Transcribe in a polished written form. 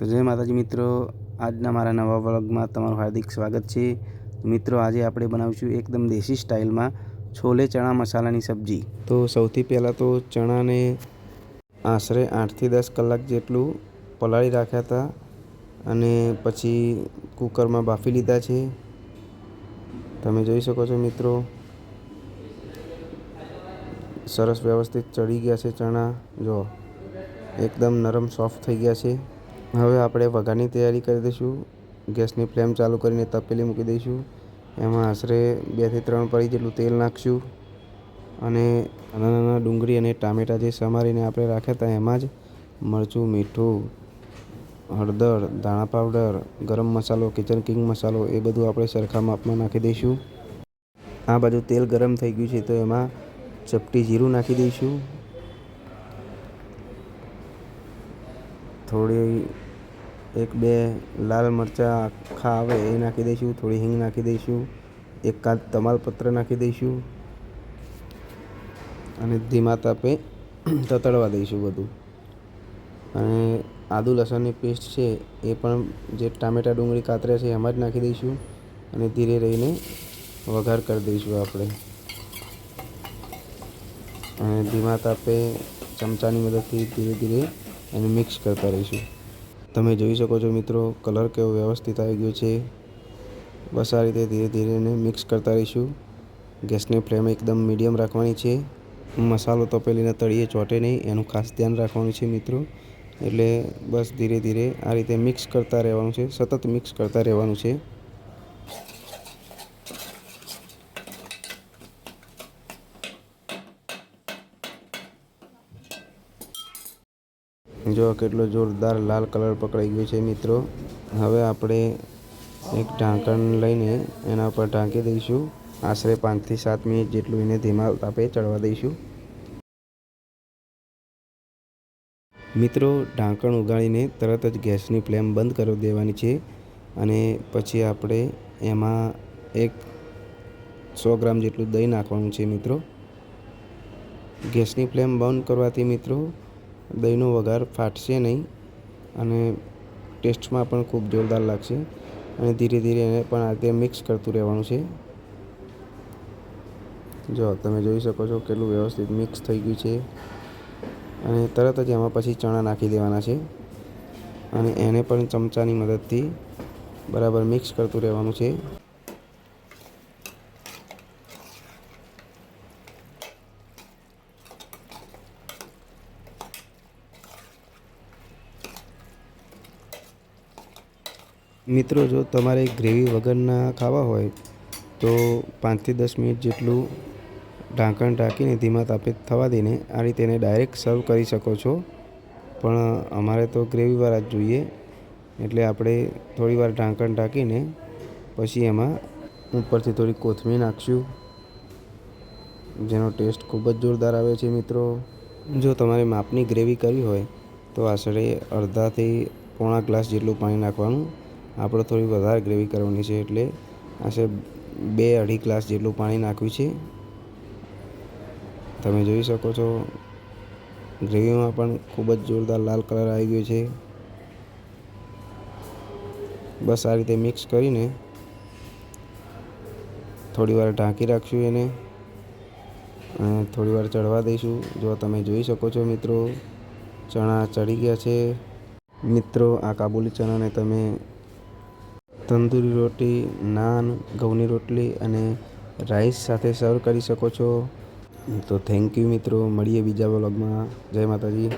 તો જય માતાજી મિત્રો, આજના મારા નવા વ્લોગમાં તમારું હાર્દિક સ્વાગત છે। મિત્રો આજે આપણે બનાવીશું એકદમ દેશી સ્ટાઇલમાં છોલે ચણા મસાલાની સબ્જી। તો સૌથી પહેલાં તો ચણાને આશરે 8 થી 10 કલાક જેટલું પલાળી રાખ્યા હતા અને પછી કુકરમાં બાફી લીધા છે। તમે જોઈ શકો છો મિત્રો, સરસ વ્યવસ્થિત ચડી ગયા છે ચણા। જો એકદમ નરમ સોફ્ટ થઈ ગયા છે। હવે આપણે વઘારની તૈયારી કરી દઈશું। ગેસની ફ્લેમ ચાલુ કરીને તપેલી મૂકી દઈશું। એમાં આશરે 2 થી 3 પડી જેટલું તેલ નાખશું અને નાના ડુંગળી અને ટામેટાં જે સમારીને આપણે રાખ્યા હતા એમાં જ મરચું, મીઠું, હળદર, ધાણા પાવડર, ગરમ મસાલો, કિચન કિંગ મસાલો એ બધું આપણે સરખા માપમાં નાખી દઈશું। આ બાજુ તેલ ગરમ થઈ ગયું છે તો એમાં ચપટી જીરું નાખી દઈશું, થોડી 1-2 લાલ મરચાં આખા આવે એ નાખી દઈશું, થોડી હિંગ નાખી દઈશું, 1 કાંદ તમાલપત્ર નાખી દઈશું અને ધીમા તાપે તતડવા દઈશું બધું। અને આદુ લસણની પેસ્ટ છે એ પણ જે ટામેટાં ડુંગળી કાતર્યા છે એમાં જ નાખી દઈશું અને ધીરે રહીને વઘાર કરી દઈશું આપણે। અને ધીમા તાપે ચમચાની મદદથી ધીરે ધીરે એને મિક્સ કરતા રહીશું। તમે જોઈ શકો છો મિત્રો, કલર કેવો વ્યવસ્થિત આવી ગયો છે। બસ આ રીતે ધીરે ધીરે એને મિક્સ કરતા રહીશું। ગેસની ફ્લેમ એકદમ મીડિયમ રાખવાની છે। મસાલો તપેલીના તળિયે ચોંટે નહીં એનું ખાસ ધ્યાન રાખવાનું છે મિત્રો। એટલે બસ ધીરે ધીરે આ રીતે મિક્સ કરતા રહેવાનું છે, સતત મિક્સ કરતા રહેવાનું છે। જો કેટલો જોરદાર લાલ કલર પકડાઈ ગયો છે મિત્રો। હવે આપણે એક ઢાંકણ લઈને એના ઉપર ઢાંકી દઈશું। આશરે 5 થી 7 મિનિટ જેટલું એને ધીમા તાપે ચડવા દઈશું। મિત્રો ઢાંકણ ઉગાડીને તરત જ ગેસની ફ્લેમ બંધ કરી દેવાની છે અને પછી આપણે એમાં 100 ગ્રામ જેટલું દહીં નાખવાનું છે મિત્રો। ગેસની ફ્લેમ બંધ કરવાથી મિત્રો દહીંનો વઘાર ફાટશે નહીં અને ટેસ્ટમાં પણ ખૂબ જોરદાર લાગશે। અને ધીરે ધીરે એને પણ આ રીતે મિક્સ કરતું રહેવાનું છે। જો તમે જોઈ શકો છો કેટલું વ્યવસ્થિત મિક્સ થઈ ગયું છે અને તરત જ એમાં પછી ચણા નાખી દેવાના છે અને એને પણ ચમચાની મદદથી બરાબર મિક્સ કરતું રહેવાનું છે। મિત્રો જો તમારે ગ્રેવી વગરના ખાવા હોય તો 5 થી 10 મિનિટ જેટલું ઢાંકણ ઢાંકીને ધીમા તાપે થવા દઈને આ રીતે એને ડાયરેક્ટ સર્વ કરી શકો છો। પણ અમારે તો ગ્રેવીવાળા જ જોઈએ એટલે આપણે થોડીવાર ઢાંકણ ઢાંકીને પછી એમાં ઉપરથી થોડી કોથમીર નાખીશું, જેનો ટેસ્ટ ખૂબ જ જોરદાર આવે છે મિત્રો। જો તમારે માપની ગ્રેવી કરવી હોય તો આશરે અડધાથી પોણા ગ્લાસ જેટલું પાણી નાખવાનું। આપણે થોડી વધારે ગ્રેવી કરવાની છે એટલે આશરે 2-2.5 ગ્લાસ જેટલું પાણી નાખ્યું છે। તમે જોઈ શકો છો ગ્રેવીમાં પણ ખૂબ જ જોરદાર લાલ કલર આવી ગયો છે। બસ આ રીતે મિક્સ કરીને થોડીવાર ઢાંકી રાખશું એને અને થોડીવાર ચડવા દઈશું। જો તમે જોઈ શકો છો મિત્રો, ચણા ચડી ગયા છે। મિત્રો આ કાબુલી ચણાને તમે તંદૂરી રોટી, નાન, ઘઉંની રોટલી અને રાઈસ સાથે સર્વ કરી શકો છો। તો થેન્ક યુ મિત્રો, મળીએ બીજા વ્લોગમાં। જય માતાજી।